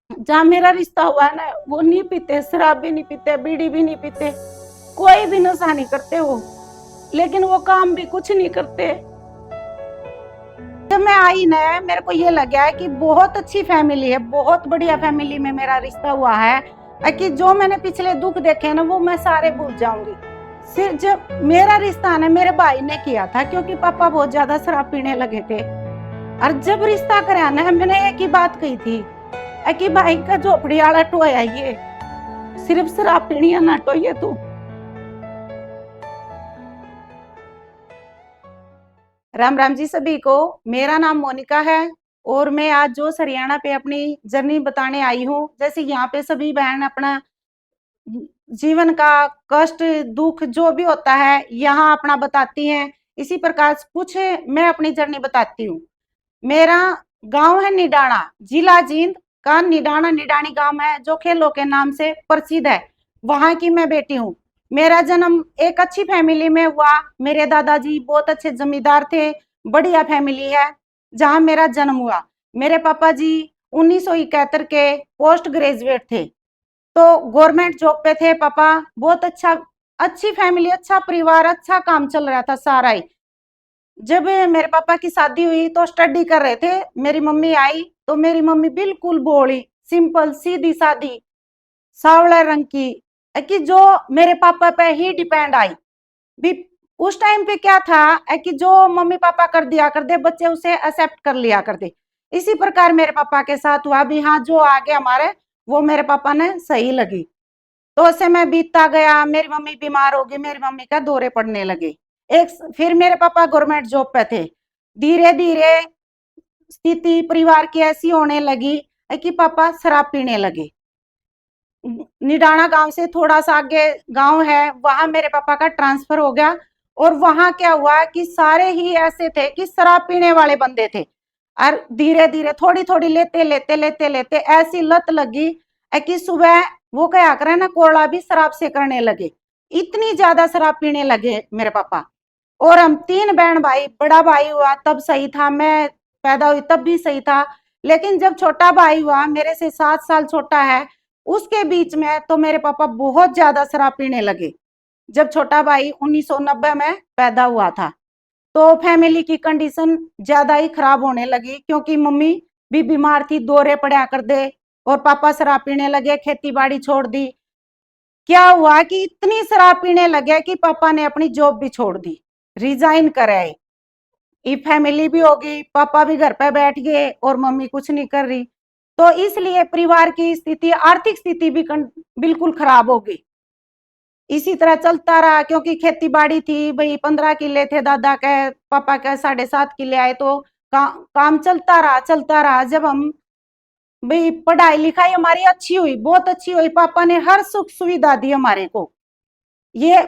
जहाँ मेरा रिश्ता हुआ है ना, वो नहीं पीते, शराब भी नहीं पीते, बीड़ी भी नहीं पीते, कोई भी नशा नहीं करते वो, लेकिन वो काम भी कुछ नहीं करते। जब मैं आई ना, मेरे को ये लगा है कि बहुत अच्छी फैमिली है, बहुत बढ़िया फैमिली में मेरा रिश्ता हुआ है, कि जो मैंने पिछले दुख देखे ना वो मैं सारे भूल जाऊंगी। सिर्फ जब मेरा रिश्ता ना मेरे भाई ने किया था, क्योंकि पापा बहुत ज्यादा शराब पीने लगे थे। और जब रिश्ता कराया ना, मैंने एक ही बात कही थी कि भाई का झोपड़ी वाला टोया ये, सिर्फ शराब पीनी है ना टोये तू। राम राम जी सभी को। मेरा नाम मोनिका है और मैं आज जो हरियाणा पे अपनी जर्नी बताने आई हूँ। जैसे यहाँ पे सभी बहन अपना जीवन का कष्ट दुख जो भी होता है यहाँ अपना बताती हैं, इसी प्रकार कुछ मैं अपनी जर्नी बताती हूँ। मेरा गांव है निडाना, जिला जींद का निडाना निडानी गांव है, जो खेलों के नाम से प्रसिद्ध है। वहां की मैं बेटी हूँ। मेरा जन्म एक अच्छी फैमिली में हुआ। मेरे दादाजी बहुत अच्छे जमींदार थे, बढ़िया फैमिली है जहां मेरा जन्म हुआ। मेरे पापा जी 1971 के पोस्ट ग्रेजुएट थे, तो गवर्नमेंट जॉब पे थे पापा। बहुत अच्छा, अच्छी फैमिली, अच्छा परिवार, अच्छा काम चल रहा था सारा ही। जब मेरे पापा की शादी हुई तो स्टडी कर रहे थे, मेरी मम्मी आई तो मेरी मम्मी बिल्कुल भोली, सिंपल, सीधी सादी, सांवले रंग की, कि जो मेरे पापा पे ही डिपेंड आई। भी उस टाइम पे क्या था कि जो मम्मी पापा कर दिया कर दे बच्चे उसे एक्सेप्ट कर लिया कर दे। इसी प्रकार मेरे पापा के साथ हुआ भी। हाँ, जो आगे हमारे वो मेरे पापा ने सही लगी। तो समय बीतता गया, मेरी मम्मी बीमार हो गई, मेरी मम्मी का दौरे पड़ने लगे। एक फिर मेरे पापा गवर्नमेंट जॉब पे थे। धीरे धीरे स्थिति परिवार की ऐसी होने लगी कि पापा शराब पीने लगे। निडाना गांव से थोड़ा सा आगे गांव है, वहां मेरे पापा का ट्रांसफर हो गया। और वहां क्या हुआ कि सारे ही ऐसे थे कि शराब पीने वाले बंदे थे। और धीरे धीरे थोड़ी थोड़ी लेते लेते लेते लेते ऐसी लत लगी कि सुबह वो क्या करे ना, कोड़ा भी शराब से करने लगे। इतनी ज्यादा शराब पीने लगे मेरे पापा। और हम तीन बहन भाई, बड़ा भाई हुआ तब सही था, मैं पैदा हुई तब भी सही था। लेकिन जब छोटा भाई हुआ, मेरे से 7 साल छोटा है, उसके बीच में तो मेरे पापा बहुत ज्यादा शराब पीने लगे। जब छोटा भाई 1990 में पैदा हुआ था, तो फैमिली की कंडीशन ज्यादा ही खराब होने लगी, क्योंकि मम्मी भी बीमार थी, दौरे पड़ा कर दे, और पापा शराब पीने लगे, खेती बाड़ी छोड़ दी। क्या हुआ कि इतनी शराब पीने लगे कि पापा ने अपनी जॉब भी छोड़ दी, रिजाइन कराए। ये फैमिली भी होगी, पापा भी घर पे बैठ गए और मम्मी कुछ नहीं कर रही। तो इसलिए परिवार की स्थिति, आर्थिक स्थिति भी बिल्कुल खराब हो गई। इसी तरह चलता रहा, क्योंकि खेती बाड़ी थी भाई, 15 किले थे दादा के, पापा के 7.5 किले आए, तो काम चलता रहा चलता रहा। जब हम भाई, पढ़ाई लिखाई हमारी अच्छी हुई, बहुत अच्छी हुई, पापा ने हर सुख सुविधा दी हमारे को। ये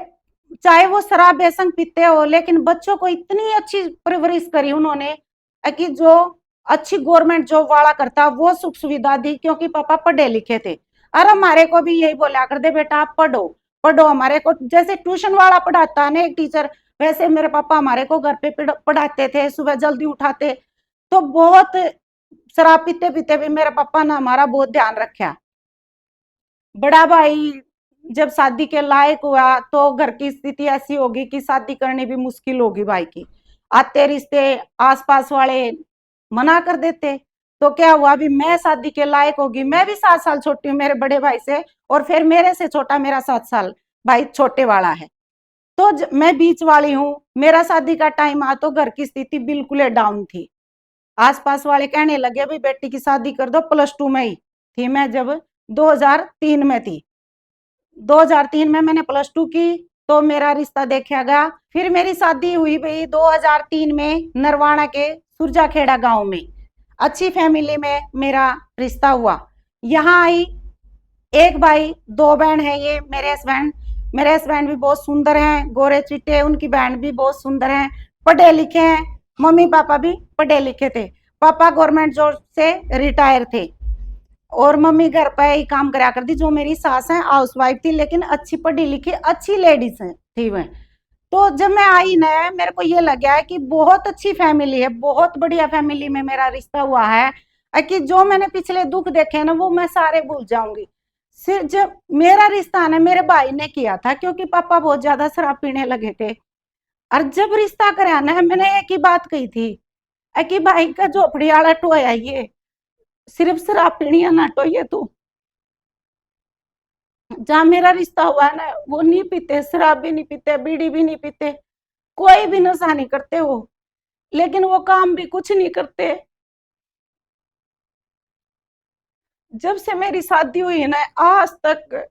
चाहे वो शराब बेसंग पीते हो, लेकिन बच्चों को इतनी अच्छी परवरिश करी उन्होंने कि जो अच्छी गवर्नमेंट जॉब वाला करता वो सुख सुविधा दी, क्योंकि पापा पढ़े लिखे थे। और हमारे को भी यही बोला कर दे, बेटा आप पढ़ो पढ़ो। हमारे को जैसे ट्यूशन वाला पढ़ाता है ना एक टीचर, वैसे मेरे पापा हमारे को घर पे पढ़ाते थे, सुबह जल्दी उठाते। तो बहुत शराब पीते पीते भी मेरे पापा ने हमारा बहुत ध्यान रखा। बड़ा भाई जब शादी के लायक हुआ, तो घर की स्थिति ऐसी होगी कि शादी करनी भी मुश्किल होगी भाई की। आते रिश्ते आसपास वाले मना कर देते। तो क्या हुआ, भी मैं शादी के लायक होगी, मैं भी 7 साल छोटी हूँ मेरे बड़े भाई से, और फिर मेरे से छोटा मेरा 7 साल भाई छोटे वाला है। तो मैं बीच वाली हूँ। मेरा शादी का टाइम आ तो घर की स्थिति बिल्कुल डाउन थी। आसपास वाले कहने लगे भी बेटी की शादी कर दो, +2 में ही थी मैं जब 2003 में थी। 2003 में मैंने +2 की, तो मेरा रिश्ता देखा गया। फिर मेरी शादी हुई भाई 2003 में नरवाना के सुरजाखेड़ा गांव में, अच्छी फैमिली में मेरा रिश्ता हुआ। यहाँ आई, एक भाई दो बहन है, ये मेरे हस्बैंड भी बहुत सुंदर हैं, गोरे चिट्टे, उनकी बहन भी बहुत सुंदर हैं, पढ़े लिखे हैं। मम्मी पापा भी पढ़े लिखे थे। पापा गवर्नमेंट जॉब से रिटायर थे और मम्मी घर पर ही काम करा करती। जो मेरी सास है हाउस वाइफ थी, लेकिन अच्छी पढ़ी लिखी अच्छी लेडीज थी वह। तो जब मैं आई ना, मेरे को ये लगा है कि बहुत अच्छी फैमिली है, बहुत बढ़िया फैमिली में मेरा रिश्ता हुआ है, कि जो मैंने पिछले दुख देखे ना वो मैं सारे भूल जाऊंगी। सिर्फ जब मेरा रिश्ता ना मेरे भाई ने किया था, क्योंकि पापा बहुत ज्यादा शराब पीने लगे थे। और जब रिश्ता कराया ना, मैंने एक ही बात कही थी कि भाई का झोपड़ी वाला टोया ये, सिर्फ शराब पीनी ना टोइए तू। जहाँ मेरा रिश्ता हुआ है ना, वो नहीं पीते, शराब भी नहीं पीते, बीड़ी भी नहीं पीते, कोई भी नशा नहीं करते वो, लेकिन वो काम भी कुछ नहीं करते। जब से मेरी शादी हुई है ना, आज तक,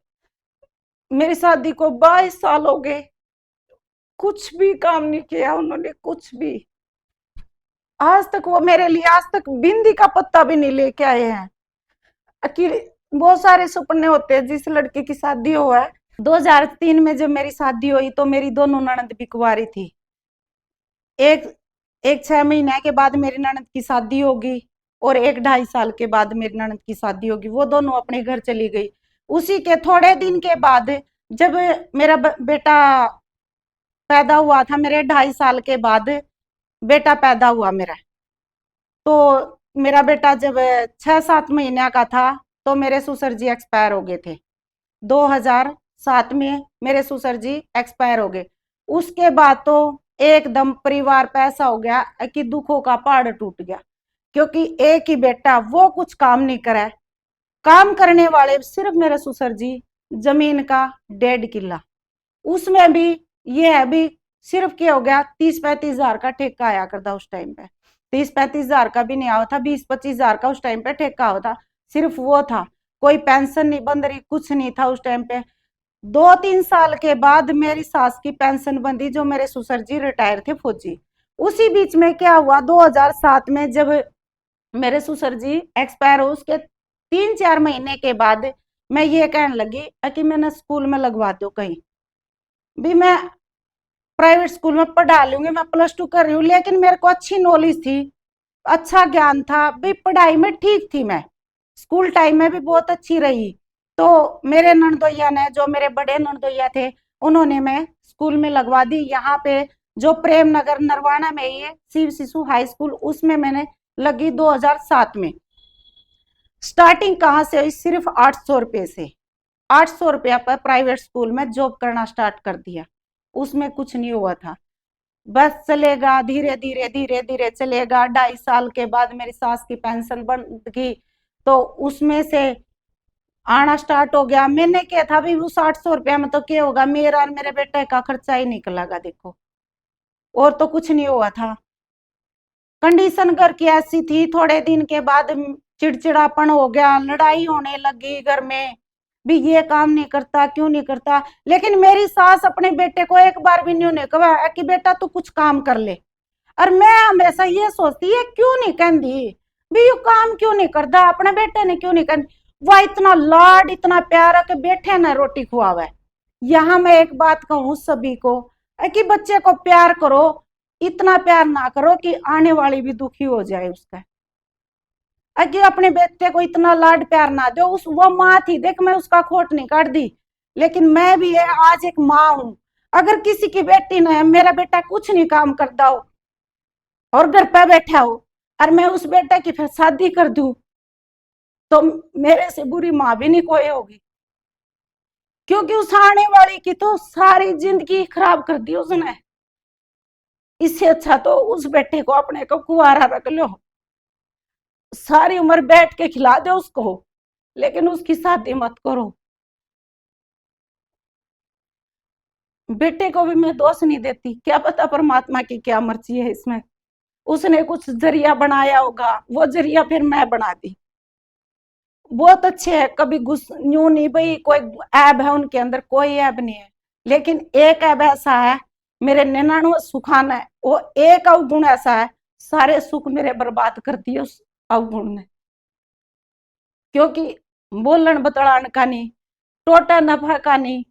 मेरी शादी को 22 साल हो गए, कुछ भी काम नहीं किया उन्होंने, कुछ भी। आज तक वो मेरे लिए आज तक बिंदी का पत्ता भी नहीं लेके आए हैं। अकेले बहुत सारे सपने होते हैं जिस लड़के की शादी हुआ है। 2003 में जब मेरी शादी हुई तो मेरी दोनों ननद भी कुंवारी थी। एक एक 6 महीने के बाद मेरी ननद की शादी होगी, और 1 ढाई साल के बाद मेरी ननद की शादी होगी। वो दोनों अपने घर चली गई। उसी के थोड़े दिन के बाद, जब मेरा बेटा पैदा हुआ था, मेरे 2.5 साल के बाद बेटा पैदा हुआ मेरा। तो मेरा बेटा जब 6-7 महीने का था तो मेरे ससुर जी एक्सपायर हो गए थे। 2007 में मेरे ससुर जी एक्सपायर हो गए। उसके बाद तो एकदम परिवार पे ऐसा हो गया कि दुखों का पहाड़ टूट गया, क्योंकि एक ही बेटा, वो कुछ काम नहीं करे। काम करने वाले सिर्फ मेरे ससुर जी, जमीन का 1.5 किला, उसमें भी ये है भी, सिर्फ क्या हो गया, 30-35 हजार का ठेका आया करता उस टाइम पे। 30-35 हजार का भी नहीं आया था, 20-25 हजार का उस टाइम पे ठेका होता, सिर्फ वो था। कोई पेंशन नहीं बंद रही, कुछ नहीं था उस टाइम पे। 2-3 साल के बाद मेरी सास की पेंशन बंदी, जो मेरे ससुर जी रिटायर थे फौजी। उसी बीच में क्या हुआ, 2007 में जब मेरे ससुर जी एक्सपायर हो, उसके 3-4 महीने के बाद मैं ये कहने लगी कि मैंने स्कूल में लगवा दो कहीं भी, मैं प्राइवेट स्कूल में पढ़ा लूंगी, मैं +2 कर रही हूँ। लेकिन मेरे को अच्छी नॉलेज थी, अच्छा ज्ञान था भी, पढ़ाई में ठीक थी मैं, स्कूल टाइम में भी बहुत अच्छी रही। तो मेरे ननदोइया ने, जो मेरे बड़े ननदोइया थे, उन्होंने मैं स्कूल में लगवा दी। यहाँ पे जो प्रेम नगर नरवाना में ही है, शिव शिशु हाई स्कूल, उसमें मैंने लगी 2007 में। स्टार्टिंग कहाँ से हुई, सिर्फ 800 रुपये से। 800 रुपया पर प्राइवेट स्कूल में जॉब करना स्टार्ट कर दिया। उसमें कुछ नहीं हुआ था, बस चलेगा, धीरे धीरे धीरे धीरे चलेगा। 2.5 साल के बाद मेरी सास की पेंशन बन गई, तो उसमें से आना स्टार्ट हो गया। मैंने क्या था भी, उस 800 रुपया में तो क्या होगा, मेरा और मेरे बेटे का खर्चा ही निकलेगा देखो, और तो कुछ नहीं हुआ था। कंडीशन घर की ऐसी थी, थोड़े दिन के बाद चिड़चिड़ापन हो गया, लड़ाई होने लगी घर में भी, ये काम नहीं करता, क्यों नहीं करता। लेकिन मेरी सास अपने बेटे को एक बार भी नहीं कहा कि बेटा तू कुछ काम कर ले। और मैं हमेशा ये सोचती है, क्यों नहीं कहती भी, ये काम क्यों नहीं करता, अपने बेटे ने क्यों नहीं कर। वह इतना लाड, इतना प्यार के बेटे ने रोटी खुआवा। यहाँ मैं एक बात कहूँ सभी को कि बच्चे को प्यार करो, इतना प्यार ना करो कि आने वाली भी दुखी हो जाए उसका। कि अपने बेटे को इतना लाड प्यार ना दो। उस वो माँ थी, देख मैं उसका खोट नहीं काट दी, लेकिन मैं भी है आज एक माँ हूं। अगर किसी की बेटी ने, मेरा बेटा कुछ नहीं काम करता हो और घर पे बैठा हो, और मैं उस बेटे की फिर शादी कर दूं, तो मेरे से बुरी माँ भी नहीं कोई होगी। क्योंकि उस आने वाली की तो सारी जिंदगी खराब कर दी उसने। इससे अच्छा तो उस बेटे को अपने को कुंवारा रख लो, सारी उम्र बैठ के खिला दो उसको, लेकिन उसकी शादी मत करो। बेटे को भी मैं दोष नहीं देती, क्या पता परमात्मा की क्या मर्जी है इसमें, उसने कुछ जरिया बनाया होगा, वो जरिया फिर मैं बना दी। बहुत अच्छे है, कभी यूं नहीं भाई कोई ऐब है उनके अंदर, कोई ऐब नहीं है। लेकिन एक ऐब ऐसा है, मेरे 99 सुखाना है, वो एक अवगुण ऐसा है, सारे सुख मेरे बर्बाद कर दिए उस अवगुण ने। क्योंकि बोलन बतलान का नहीं, टोटा नफा का नहीं,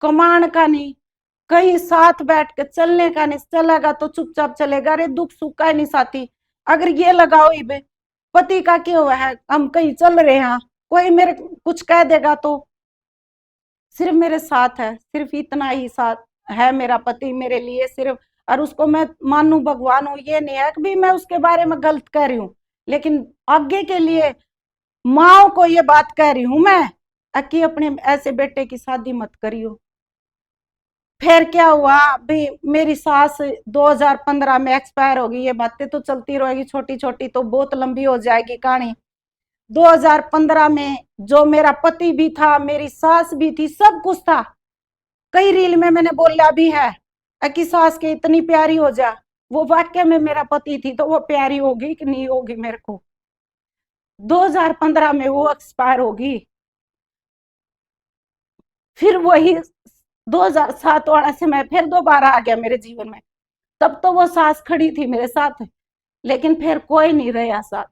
कमान का नहीं, कहीं साथ बैठ के चलने का नहीं, चलेगा तो चुपचाप चलेगा, अरे दुख सुख का नहीं साथी। अगर ये लगाओ इबे, पति का क्या हुआ है, हम कहीं चल रहे हैं, कोई मेरे कुछ कह देगा तो, सिर्फ मेरे साथ है, सिर्फ इतना ही साथ है मेरा पति मेरे लिए सिर्फ। और उसको मैं मानू भगवान हूँ, ये नहीं है कि भी मैं उसके बारे में गलत कह रही हूँ, लेकिन आगे के लिए माओ को ये बात कह रही हूं मैं कि अपने ऐसे बेटे की शादी मत करियो। फिर क्या हुआ भी, मेरी सास 2015 में एक्सपायर हो गई। ये बातें तो चलती रहेगी, छोटी छोटी तो बहुत लंबी हो जाएगी कहानी। 2015 में जो मेरा पति भी था, मेरी सास भी थी, सब कुछ था। कई रील में मैंने बोला भी है कि सास के इतनी प्यारी हो जा। वो वाक्य में मेरा पति थी, तो वो प्यारी होगी कि नहीं होगी मेरे को। 2015 में वो एक्सपायर होगी। फिर वही 2007 वाला समय फिर दोबारा आ गया मेरे जीवन में। तब तो वो सास खड़ी थी मेरे साथ, लेकिन फिर कोई नहीं रहा साथ,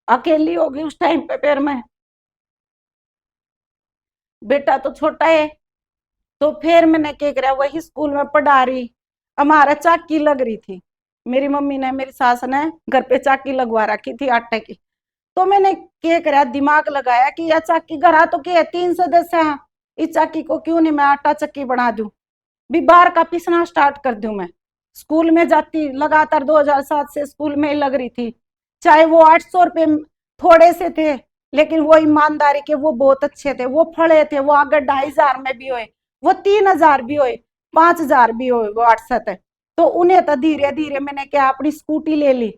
अकेली होगी उस टाइम पे। फिर मैं, बेटा तो छोटा है, तो फिर मैंने क्या करा, वही स्कूल में पढ़ा रही। हमारा चाकी लग रही थी, मेरी मम्मी ने, मेरी सास ने घर पे चाकी लगवा रखी थी आटे की। तो मैंने क्या करा, दिमाग लगाया कि यह चाकी घर तो क्या 3 सदस्य हैं, इस चाकी को क्यों नहीं मैं आटा चक्की बना दूं, भी बाहर का पीसना स्टार्ट कर दूं मैं। स्कूल में जाती लगातार 2007 से स्कूल में ही लग रही थी। चाहे वो 800 रुपये थोड़े से थे, लेकिन वो ईमानदारी के वो बहुत अच्छे थे, वो फड़े थे। वो अगर 2,500 में भी हुए, वो 3,000 भी हुए, 5,000 भी हुए, वो 800 है। तो उन्हें तो धीरे धीरे मैंने क्या अपनी स्कूटी ले ली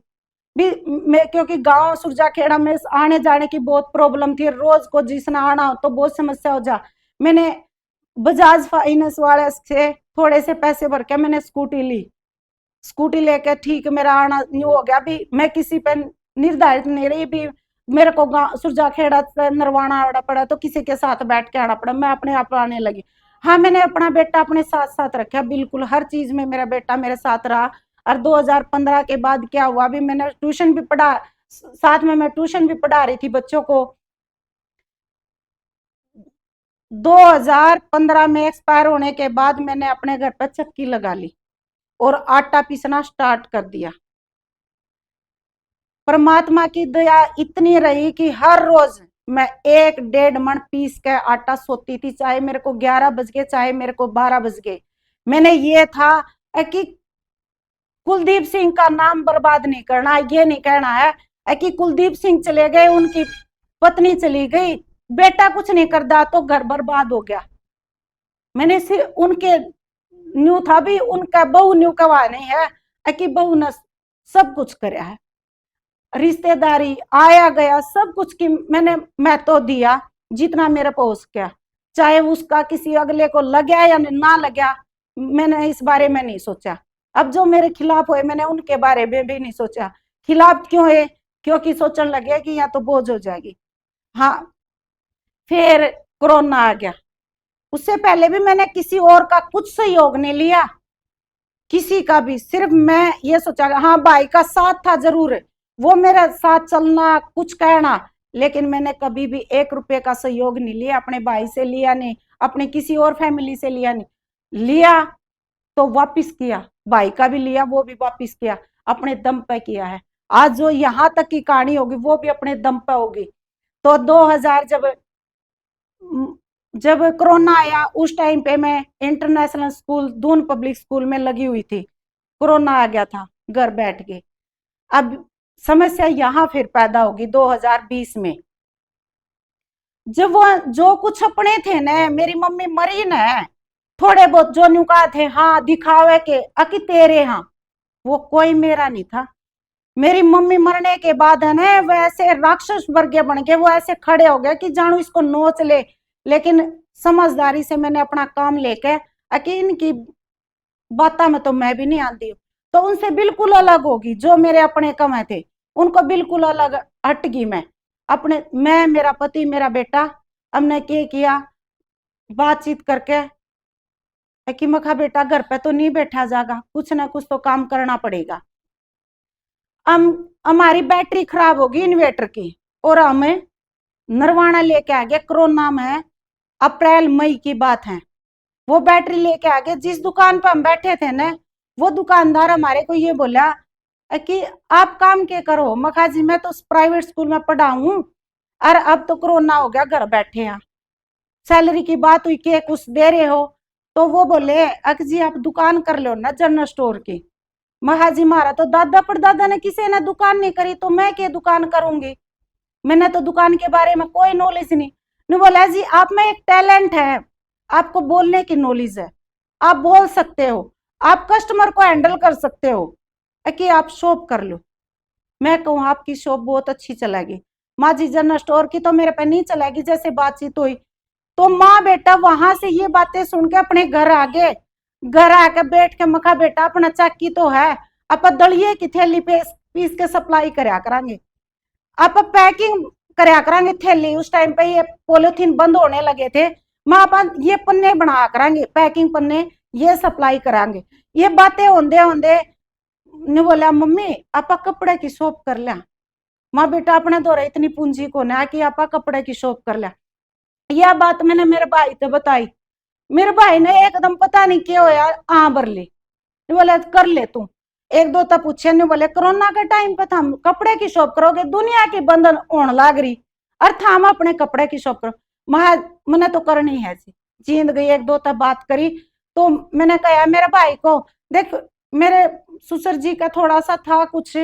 भी। मैं क्योंकि गांव सुरजा खेड़ा में आने जाने की बहुत प्रॉब्लम थी, रोज को जिसना आना हो तो बहुत समस्या हो जा। मैंने बजाज फाइनेंस वाले से थोड़े से पैसे भर के मैंने स्कूटी ली। स्कूटी लेके ठीक मेरा आना न्यू हो गया भी। मैं किसी पे निर्धारित नहीं रही भी, मेरे को सुरजा खेड़ा से नरवाना आना पड़ा तो किसी के साथ बैठ के आना पड़ा, मैं अपने आप आने लगी। हाँ, मैंने अपना बेटा अपने साथ साथ रखा, बिल्कुल हर चीज में मेरा बेटा मेरे साथ रहा। और 2015 के बाद क्या हुआ भी, मैंने ट्यूशन भी पढ़ा, साथ में मैं ट्यूशन भी पढ़ा रही थी बच्चों को। 2015 में एक्सपायर होने के बाद मैंने अपने घर पर चक्की लगा ली और आटा पीसना स्टार्ट कर दिया। परमात्मा की दया इतनी रही कि हर रोज मैं 1-1.5 मन पीस के आटा सोती थी, चाहे मेरे को 11 बज गए, चाहे मेरे को 12 बज गए। मैंने ये था कि कुलदीप सिंह का नाम बर्बाद नहीं करना, ये नहीं कहना है कि कुलदीप सिंह चले गए, उनकी पत्नी चली गई, बेटा कुछ नहीं करता तो घर बर्बाद हो गया। मैंने सिर्फ उनके न्यू था भी, उनका बहू न्यू कवा नहीं है कि बहू ने सब कुछ कराया है। रिश्तेदारी आया गया सब कुछ की मैं तो दिया जितना मेरे को हो सका, चाहे उसका किसी अगले को लगा या ना लगा, मैंने इस बारे में नहीं सोचा। अब जो मेरे खिलाफ हुए मैंने उनके बारे में भी नहीं सोचा। खिलाफ क्यों है, क्योंकि सोचने लगे कि यहाँ तो बोझ हो जाएगी। हाँ, फिर कोरोना आ गया। उससे पहले भी मैंने किसी और का कुछ सहयोग नहीं लिया, किसी का भी। सिर्फ मैं ये सोचा, हाँ भाई का साथ था जरूर, वो मेरा साथ चलना कुछ कहना, लेकिन मैंने कभी भी 1 रुपए का सहयोग नहीं लिया। अपने भाई से लिया नहीं, अपने किसी और फैमिली से लिया नहीं। लिया तो वापिस किया, भाई का भी लिया वो भी वापिस किया, अपने दम पे किया है। आज जो यहाँ तक की कहानी होगी वो भी अपने दम पे होगी। तो 2000 जब कोरोना आया, उस टाइम पे मैं international school Doon public school में लगी हुई थी। कोरोना आ गया था, घर बैठ के। अब समस्या यहाँ फिर पैदा होगी 2020 में, जब वो जो कुछ अपने थे न, मेरी मम्मी मरी न, थोड़े बहुत जो नुका थे हाँ दिखावे के अकी तेरे, हाँ वो कोई मेरा नहीं था। मेरी मम्मी मरने के बाद है ना वैसे राक्षस वर्ग बन गए, वो ऐसे खड़े हो गए कि जानू इसको नोच ले। लेकिन समझदारी से मैंने अपना काम लेके कि इनकी बाता में तो मैं भी नहीं आती हूँ, तो उनसे बिल्कुल अलग होगी। जो मेरे अपने कमाए थे उनको बिल्कुल अलग हटगी मैं। अपने मैं, मेरा पति, मेरा बेटा, हमने क्या किया, बातचीत करके कि मखा बेटा घर पे तो नहीं बैठा जाएगा, कुछ ना कुछ तो काम करना पड़ेगा। हम हमारी बैटरी खराब होगी इन्वेटर की, और हमें नरवाना लेके आ गया। कोरोना में अप्रैल मई की बात है, वो बैटरी लेके आ गए। जिस दुकान पर हम बैठे थे ना, वो दुकानदार हमारे को ये बोला कि आप काम क्या करो, मखा जी मैं तो प्राइवेट स्कूल में पढ़ा हूँ, और अब तो कोरोना हो गया घर बैठे हैं, सैलरी की बात हुई कि कुछ दे रहे हो। तो वो बोले अक जी आप दुकान कर लो ना जनरल स्टोर की, महाजी मारा तो दादा परदादा ने किसी ने दुकान नहीं करी, तो मैं क्या दुकान करूंगी, मैंने तो दुकान के बारे में कोई नॉलेज नहीं। ने बोला जी आप में एक टैलेंट है, आपको बोलने की नॉलेज है, आप बोल सकते हो, आप कस्टमर को हैंडल कर सकते हो, कि आप शॉप कर लो। मैं कहूँ आपकी शॉप बहुत अच्छी चलेगी, माँ जी जनरल स्टोर की तो मेरे पे नहीं चलेगी। जैसे बातचीत हुई तो माँ बेटा वहां से ये बातें सुन के अपने घर आ गए। घर आके बैठ के मखा बेटा अपना चाकी तो है, आप दलिए की थैली पे पीस के सप्लाई करया करांगे, आप पैकिंग करया करांगे थैली। उस टाइम पे ये पॉलिथीन बंद होने लगे थे, माँ अपन ये पन्ने बना करांगे, पैकिंग पन्ने ये सप्लाई करांगे। ये बातें होंदे होंदे ने बोला मम्मी आप कपड़े की शॉप कर लिया। माँ बेटा अपने दौरे इतनी पूंजी को ना कि आप कपड़े की शॉप कर लिया। यह बात मैंने मेरे भाई से बताई, मेरे भाई ने एकदम पता नहीं क्या होया आ भर ली, बोले कर ले तू। एक दो तब पूछे नहीं, बोले कोरोना के टाइम पे हम कपड़े की शॉप करोगे, दुनिया की बंधन होने लाग रही और थाम अपने कपड़े की शॉप करो। महा मैंने तो करनी है जी, जींद गई। एक दो तब बात करी तो मैंने कहा मेरे भाई को देख, मेरे ससुर जी का थोड़ा सा था कुछ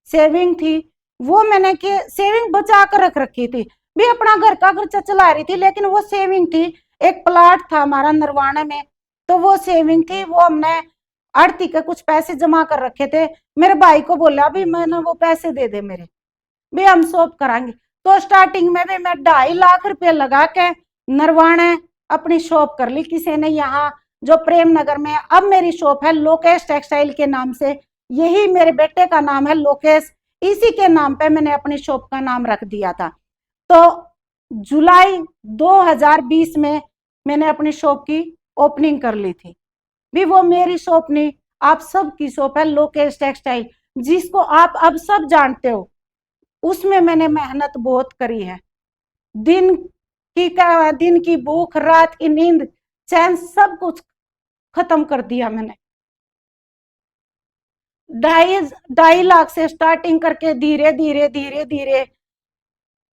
सेविंग थी, वो मैंने के सेविंग बचा कर रख रखी थी, भी अपना घर का खर्चा चला रही थी, लेकिन वो सेविंग थी। एक प्लाट था हमारा नरवाना में, तो वो सेविंग थी, वो हमने आड़ती के कुछ पैसे जमा कर रखे थे। मेरे भाई को बोला भी मैंने वो पैसे दे दे मेरे, भी हम शॉप कराएंगे। तो स्टार्टिंग में भी मैं 2.5 लाख रुपए लगा के नरवाना अपनी शॉप कर ली किसी ने, यहाँ जो प्रेम नगर में। अब मेरी शॉप है लोकेश टेक्सटाइल के नाम से, यही मेरे बेटे का नाम है लोकेश, इसी के नाम पे मैंने अपनी शॉप का नाम रख दिया था। तो जुलाई 2020 में मैंने अपनी शॉप की ओपनिंग कर ली थी। भी वो मेरी शॉप नहीं, आप सबकी शॉप है लोकेश टेक्सटाइल, जिसको आप अब सब जानते हो। उसमें मैंने मेहनत बहुत करी है, दिन की भूख, रात की नींद, चैन, सब कुछ खत्म कर दिया मैंने। 2.5 लाख से स्टार्टिंग करके धीरे धीरे धीरे धीरे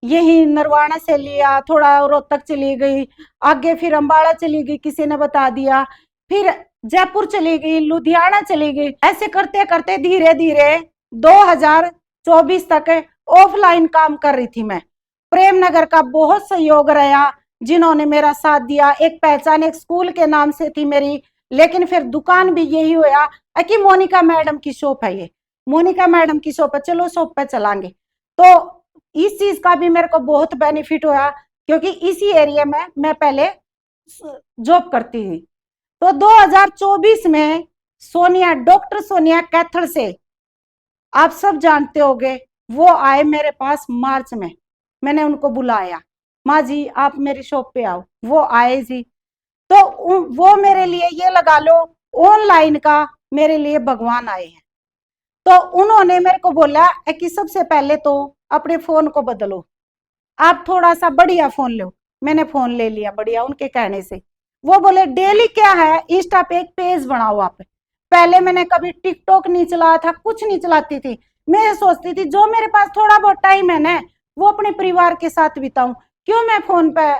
यही नरवाना से लिया, थोड़ा रोहतक चली गई, आगे फिर अंबाला चली गई, किसी ने बता दिया, फिर जयपुर चली गई, लुधियाना चली गई। ऐसे करते करते धीरे धीरे 2024 तक ऑफलाइन काम कर रही थी मैं। प्रेम नगर का बहुत सहयोग रहा, जिन्होंने मेरा साथ दिया। एक पहचान एक स्कूल के नाम से थी मेरी, लेकिन फिर दुकान भी यही हुआ कि मोनिका मैडम की शॉप है, ये मोनिका मैडम की शॉप है, चलो शॉप पे चलाएंगे। तो इस चीज का भी मेरे को बहुत बेनिफिट हुआ, क्योंकि इसी एरिया में मैं पहले जॉब करती थी। तो 2024 में सोनिया, डॉक्टर सोनिया कैथल से आप सब जानते होंगे, वो आए मेरे पास मार्च में। मैंने उनको बुलाया, माँ जी आप मेरी शॉप पे आओ, वो आए जी। तो वो मेरे लिए ये लगा लो ऑनलाइन का मेरे लिए भगवान आए हैं। तो उन्होंने मेरे को बोला कि सबसे पहले तो अपने फोन को बदलो, आप थोड़ा सा बढ़िया फोन लो। मैंने फोन ले लिया बढ़िया उनके कहने से। वो बोले डेली क्या है, इंस्टा पे एक पेज बनाओ आप। पहले मैंने कभी टिकटॉक नहीं चलाया था, कुछ नहीं चलाती थी। मैं सोचती थी जो मेरे पास थोड़ा बहुत टाइम है ना, वो अपने परिवार के साथ बिताऊं, क्यों मैं फोन पे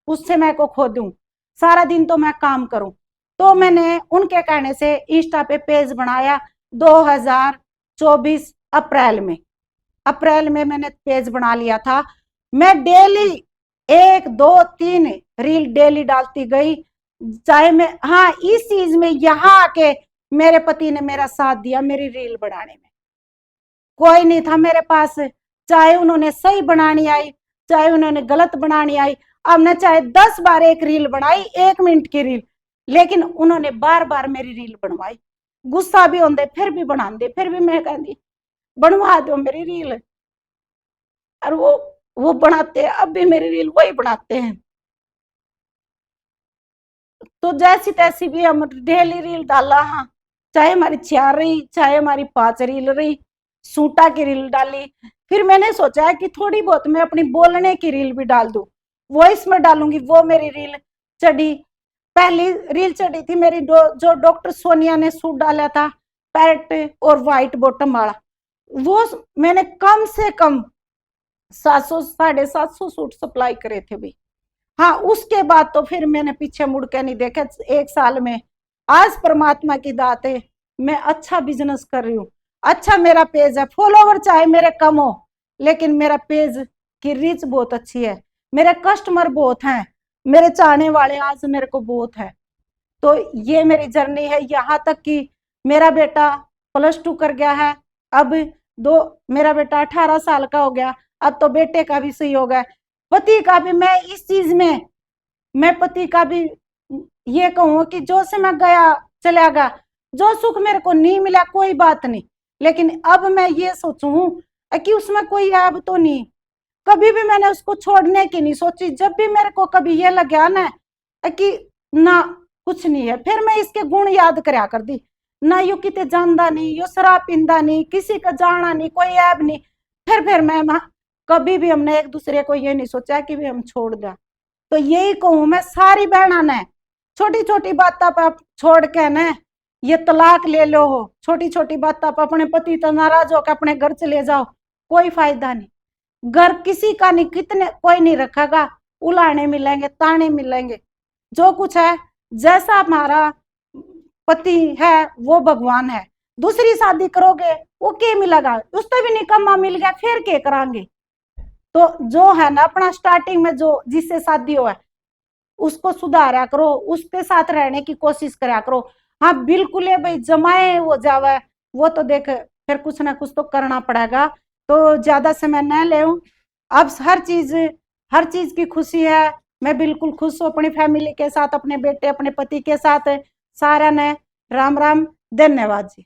उस समय को खो दूं, सारा दिन तो मैं काम करूं। तो मैंने उनके कहने से इंस्टा पे पेज बनाया 2024 अप्रैल में मैंने पेज बना लिया था। मैं डेली 1 2 3 रील डेली डालती गई, चाहे मैं, हाँ इस चीज में यहाँ आके मेरे पति ने मेरा साथ दिया मेरी रील बनाने में। कोई नहीं था मेरे पास, चाहे उन्होंने सही बनानी आई, चाहे उन्होंने गलत बनानी आई। अब मैं चाहे 10 बार एक रील बनाई, 1 मिनट की रील, लेकिन उन्होंने बार बार मेरी रील बनवाई। गुस्सा भी होंगे फिर भी बना दे, फिर भी मैं कहती बनवा दो मेरी रील, और वो बनाते हैं, अब भी मेरी रील वही बनाते हैं। तो जैसी तैसी भी हम डेली रील डाला, हाँ चाहे हमारी 4 रही, चाहे हमारी 5 रील रही, सूटा की रील डाली। फिर मैंने सोचा है कि थोड़ी बहुत मैं अपनी बोलने की रील भी डाल दूं, वॉइस में डालूंगी। वो मेरी रील चढ़ी, पहली रील चढ़ी थी मेरी जो डॉक्टर सोनिया ने सूट डाला था, पैरेट और व्हाइट बॉटम वाला। वो मैंने कम से कम 700 750 सूट सप्लाई करे थे भी। हाँ उसके बाद तो फिर मैंने पीछे मुड़ के नहीं देखा। 1 साल में आज परमात्मा की दात है, मैं अच्छा बिजनेस कर रही हूँ, अच्छा मेरा पेज है, फॉलोवर चाहे मेरे कम हो लेकिन मेरा पेज की रीच बहुत अच्छी है, मेरे कस्टमर बहुत हैं, मेरे चाहने वाले आज मेरे को बहुत है। तो ये मेरी जर्नी है, यहाँ तक कि मेरा बेटा +2 कर गया है। अब दो मेरा बेटा 18 साल का हो गया, अब तो बेटे का भी सही हो गया। पति का भी मैं इस चीज में, मैं पति का भी ये कहूँ कि जो से मैं गया चला गया, जो सुख मेरे को नहीं मिला कोई बात नहीं, लेकिन अब मैं ये सोचूं कि उसमें कोई ऐब तो नहीं, कभी भी मैंने उसको छोड़ने की नहीं सोची। जब भी मेरे को कभी ये लगा ना कि ना कुछ नहीं है, फिर मैं इसके गुण याद करया कर दी, ना यू किते जानदा नहीं, यो शराब पींदा नहीं, किसी का जाना नहीं, कोई ऐब नहीं। फिर मैं कभी भी हमने एक दूसरे को ये नहीं सोचा कि भी हम छोड़ दें। तो यही कहूं मैं सारी बहना ने, छोटी छोटी बातों पर छोड़ के न ये तलाक ले लो हो, छोटी छोटी बातों पर अपने पति तो नाराज होकर अपने घर चले जाओ, कोई फायदा नहीं। घर किसी का नहीं, कितने कोई नहीं रखेगा, उलाने मिलेंगे, ताने मिलेंगे, जो कुछ है जैसा हमारा पति है वो भगवान है। दूसरी शादी करोगे वो क्या मिलेगा, उससे भी निकम्मा मिल गया फिर क्या करांगे। तो जो है ना अपना स्टार्टिंग में जो जिससे शादी हुआ है उसको सुधारा करो, उसके साथ रहने की कोशिश करा करो। हाँ बिल्कुल है भाई, जमाए वो जावे वो तो देख फिर कुछ ना कुछ तो करना पड़ेगा। तो ज्यादा समय न ले, अब हर चीज की खुशी है, मैं बिल्कुल खुश हूँ अपनी फैमिली के साथ, अपने बेटे अपने पति के साथ। सारा ने राम राम, धन्यवाद जी।